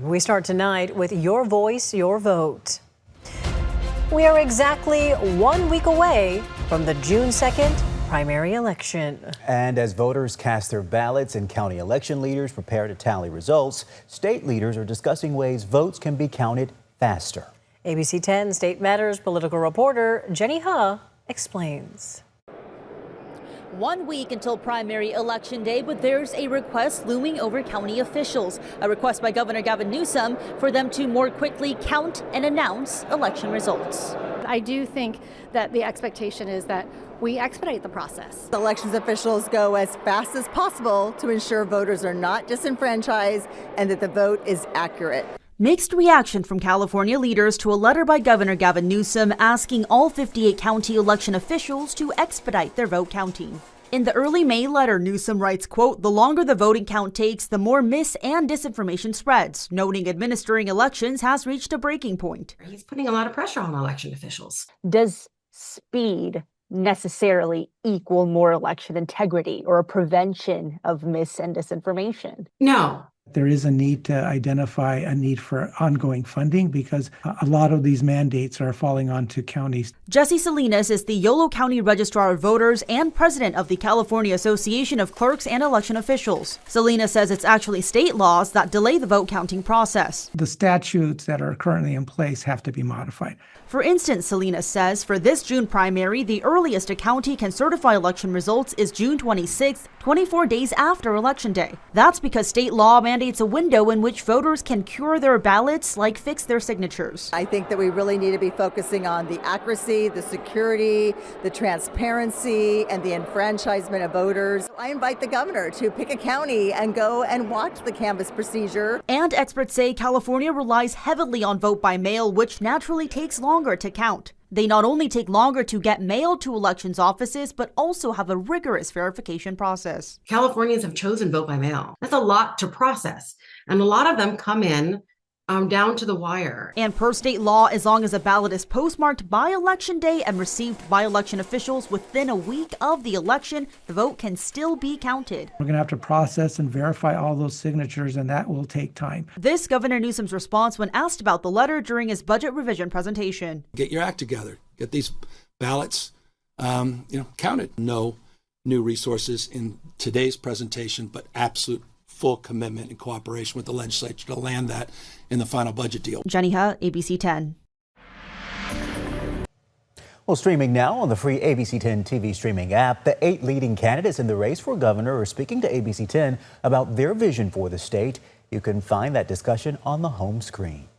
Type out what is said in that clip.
We start tonight with Your Voice, Your Vote. We are exactly 1 week away from the June 2nd primary election. And as voters cast their ballots and county election leaders prepare to tally results, state leaders are discussing ways votes can be counted faster. ABC 10 State Matters political reporter Jenny Huh explains. 1 week until primary election day, but there's a request looming over county officials. A request by Governor Gavin Newsom for them to more quickly count and announce election results. I do think that the expectation is that we expedite the process. Elections officials go as fast as possible to ensure voters are not disenfranchised and that the vote is accurate. Mixed reaction from California leaders to a letter by Governor Gavin Newsom asking all 58 county election officials to expedite their vote counting. In the early May letter, Newsom writes, quote, "The longer the voting count takes, the more mis- and disinformation spreads," noting administering elections has reached a breaking point. He's putting a lot of pressure on election officials. Does speed necessarily equal more election integrity or a prevention of mis- and disinformation? No. There is a need to identify a need for ongoing funding because a lot of these mandates are falling onto counties. Jesse Salinas is the Yolo County Registrar of Voters and president of the California Association of Clerks and Election Officials. Salinas says it's actually state laws that delay the vote counting process. The statutes that are currently in place have to be modified. For instance, Salinas says for this June primary, the earliest a county can certify election results is June 26th, 24 days after Election Day. That's because state law mandates a window in which voters can cure their ballots, like fix their signatures. I think that we really need to be focusing on the accuracy, the security, the transparency, and the enfranchisement of voters. I invite the governor to pick a county and go and watch the canvass procedure. And experts say California relies heavily on vote by mail, which naturally takes longer to count. They not only take longer to get mail to elections offices, but also have a rigorous verification process. Californians have chosen vote by mail. That's a lot to process. And a lot of them come in down to the wire. And per state law, as long as a ballot is postmarked by election day and received by election officials within a week of the election, the vote can still be counted. We're going to have to process and verify all those signatures, and that will take time. This Governor Newsom's response when asked about the letter during his budget revision presentation. Get your act together. Get these ballots, counted. No new resources in today's presentation, but absolute full commitment and cooperation with the legislature to land that in the final budget deal. Jenny Huh, ABC 10. Well, streaming now on the free ABC 10 TV streaming app, the 8 leading candidates in the race for governor are speaking to ABC 10 about their vision for the state. You can find that discussion on the home screen.